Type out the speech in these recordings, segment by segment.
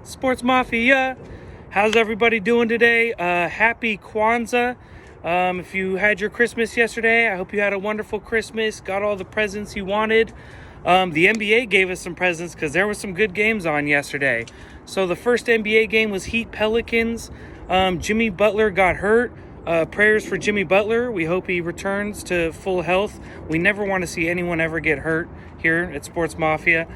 Sports Mafia. How's everybody doing today? Happy KWANZAA. If you had your Christmas yesterday, I hope you had a wonderful Christmas, got all the presents you wanted. The NBA gave us some presents because there was some good games on yesterday. So the first NBA game was Heat Pelicans. Jimmy Butler got hurt. Prayers for Jimmy Butler. We hope he returns to full health. We never want to see anyone ever get hurt here at Sports Mafia.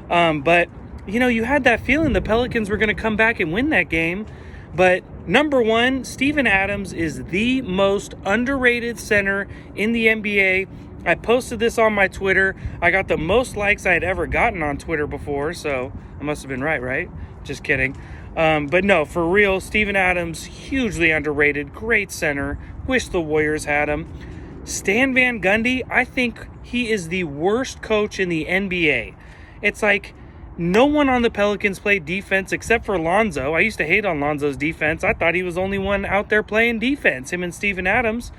But, you know, you had that feeling the Pelicans were going to come back and win that game. But number one, Steven Adams is the most underrated center in the NBA. I posted this on my Twitter. I got the most likes I had ever gotten on Twitter before, so I must have been right? Just kidding. But no, for real, Steven Adams, hugely underrated, great center. Wish the Warriors had him. Stan Van Gundy, I think he is the worst coach in the NBA. It's like no one on the Pelicans played defense except for Lonzo. I used to hate on Lonzo's defense. I thought he was the only one out there playing defense, him and Steven Adams.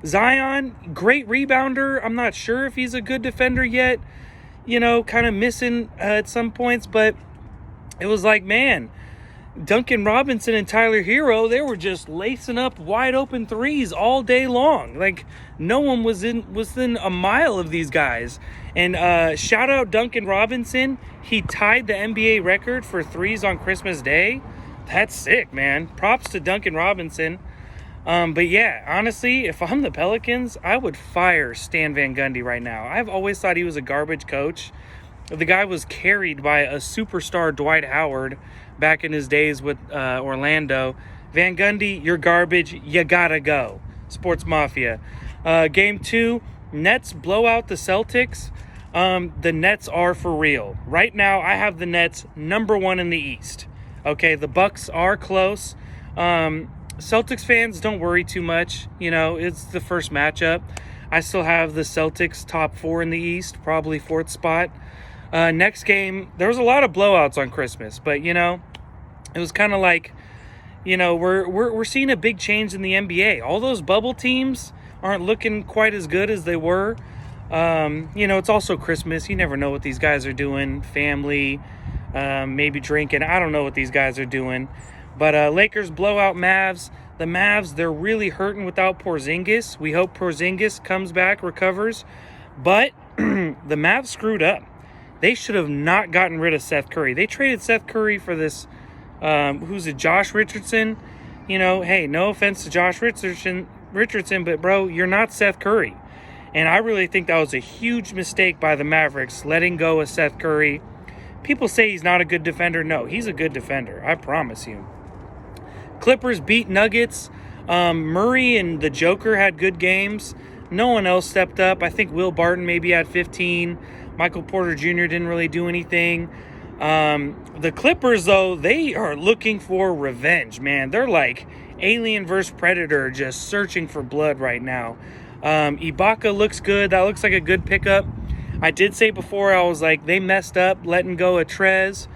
Zion, great rebounder. I'm not sure if he's a good defender yet. You know, kind of missing at some points, but it was like, man, Duncan Robinson and Tyler Hero, they were just lacing up wide open threes all day long. Like, no one was within a mile of these guys. And shout out Duncan Robinson. He tied the NBA record for threes on Christmas Day. That's sick, man. Props to Duncan Robinson. But yeah, honestly, if I'm the Pelicans, I would fire Stan Van Gundy right now. I've always thought he was a garbage coach. The guy was carried by a superstar Dwight Howard back in his days with Orlando. Van Gundy, you're garbage. You gotta go. Sports Mafia. Game 2, Nets blow out the Celtics. The Nets are for real. Right now, I have the Nets number 1 in the East. Okay, the Bucks are close. Celtics fans, don't worry too much. You know, it's the first matchup. I still have the Celtics top 4 in the East, probably 4th spot. Next game, there was a lot of blowouts on Christmas, but, you know, it was kind of like, you know, we're seeing a big change in the NBA. All those bubble teams aren't looking quite as good as they were. You know, it's also Christmas. You never know what these guys are doing. Family, maybe drinking. I don't know what these guys are doing. But Lakers blow out Mavs. The Mavs, they're really hurting without Porzingis. We hope Porzingis comes back, recovers. But the Mavs screwed up. They should have not gotten rid of Seth Curry. They traded Seth Curry for this, who's it, Josh Richardson? You know, hey, no offense to Josh Richardson, but, bro, you're not Seth Curry. And I really think that was a huge mistake by the Mavericks, letting go of Seth Curry. People say he's not a good defender. No, he's a good defender. I promise you. Clippers beat Nuggets. Murray and the Joker had good games. No one else stepped up. I think Will Barton maybe had 15. Michael Porter Jr. didn't really do anything. The Clippers, though, they are looking for revenge, man. They're like Alien vs. Predator, just searching for blood right now. Ibaka looks good. That looks like a good pickup. I did say before, I was like, they messed up letting go of Trez.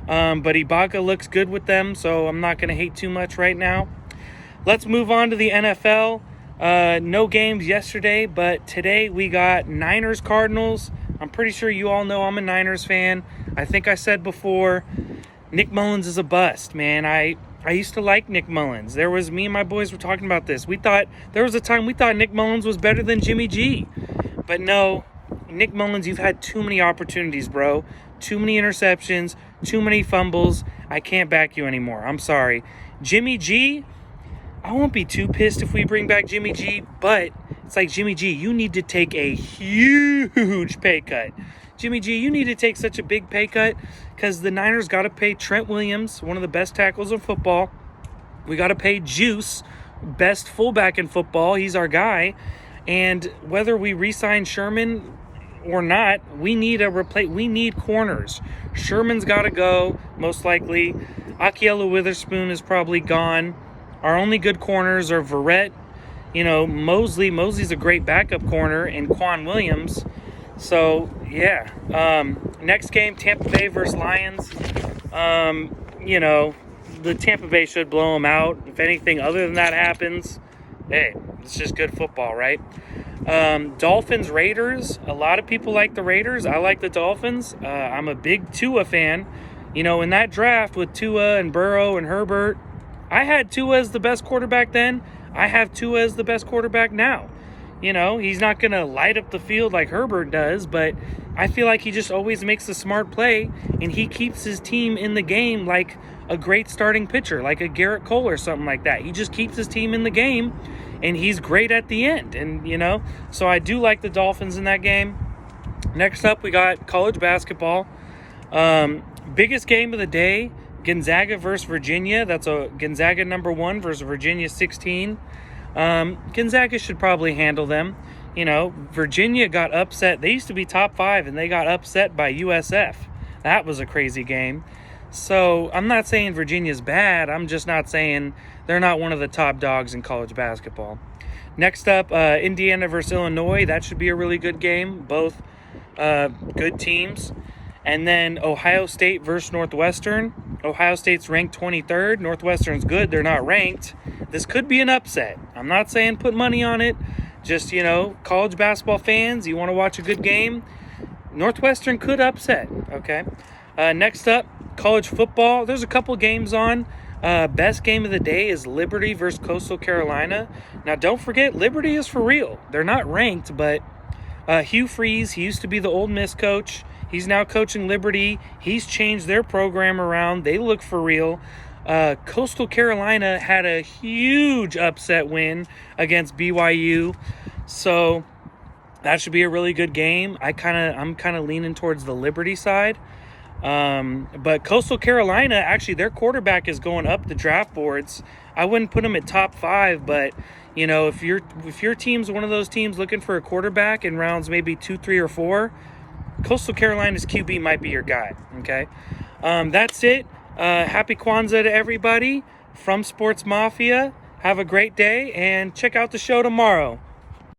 But Ibaka looks good with them, so I'm not going to hate too much right now. Let's move on to the NFL. No games yesterday, but today we got Niners Cardinals. I'm pretty sure you all know I'm a Niners fan. I think I said before, Nick Mullins is a bust, man. I used to like Nick Mullins. Me and my boys were talking about this. There was a time we thought Nick Mullins was better than Jimmy G. But no, Nick Mullins, you've had too many opportunities, bro. Too many interceptions, too many fumbles. I can't back you anymore. I'm sorry. Jimmy G, I won't be too pissed if we bring back Jimmy G, but it's like, Jimmy G, you need to take a huge pay cut. Jimmy G, you need to take such a big pay cut because the Niners got to pay Trent Williams, one of the best tackles in football. We got to pay Juice, best fullback in football. He's our guy. And whether we re-sign Sherman or not, we need we need corners. Sherman's got to go, most likely. Akiela Witherspoon is probably gone. Our only good corners are Verrett, you know, Mosley. Mosley's a great backup corner, and Quan Williams. So, yeah. Next game, Tampa Bay versus Lions. You know, the Tampa Bay should blow them out. If anything other than that happens, hey, it's just good football, right? Dolphins, Raiders. A lot of people like the Raiders. I like the Dolphins. I'm a big Tua fan. In that draft with Tua and Burrow and Herbert, I had Tua as the best quarterback then. I have Tua as the best quarterback now. He's not going to light up the field like Herbert does, but I feel like he just always makes a smart play, and he keeps his team in the game like a great starting pitcher, like a Garrett Cole or something like that. He just keeps his team in the game, and he's great at the end. And, so I do like the Dolphins in that game. Next up, we got college basketball. Biggest game of the day, Gonzaga versus Virginia. That's a Gonzaga number 1 versus Virginia 16. Gonzaga should probably handle them. Virginia got upset. They used to be top 5, and they got upset by USF. That was a crazy game. So I'm not saying Virginia's bad. I'm just not saying they're not one of the top dogs in college basketball. Next up, Indiana versus Illinois. That should be a really good game. Both good teams. And then Ohio State versus Northwestern. Ohio State's ranked 23rd. Northwestern's good. They're not ranked. This could be an upset. I'm not saying put money on it. Just, college basketball fans, you want to watch a good game, Northwestern could upset, okay? Next up, college football. There's a couple games on. Best game of the day is Liberty versus Coastal Carolina. Now, don't forget, Liberty is for real. They're not ranked, but Hugh Freeze, he used to be the Ole Miss coach. He's now coaching Liberty. He's changed their program around. They look for real. Coastal Carolina had a huge upset win against BYU, so that should be a really good game. I'm kind of leaning towards the Liberty side, but Coastal Carolina, actually, their quarterback is going up the draft boards. I wouldn't put him at top 5, but if your team's one of those teams looking for a quarterback in rounds maybe 2, 3, or 4, Coastal Carolina's QB might be your guy. Okay, that's it. Happy Kwanzaa to everybody from Sports Mafia. Have a great day and check out the show tomorrow.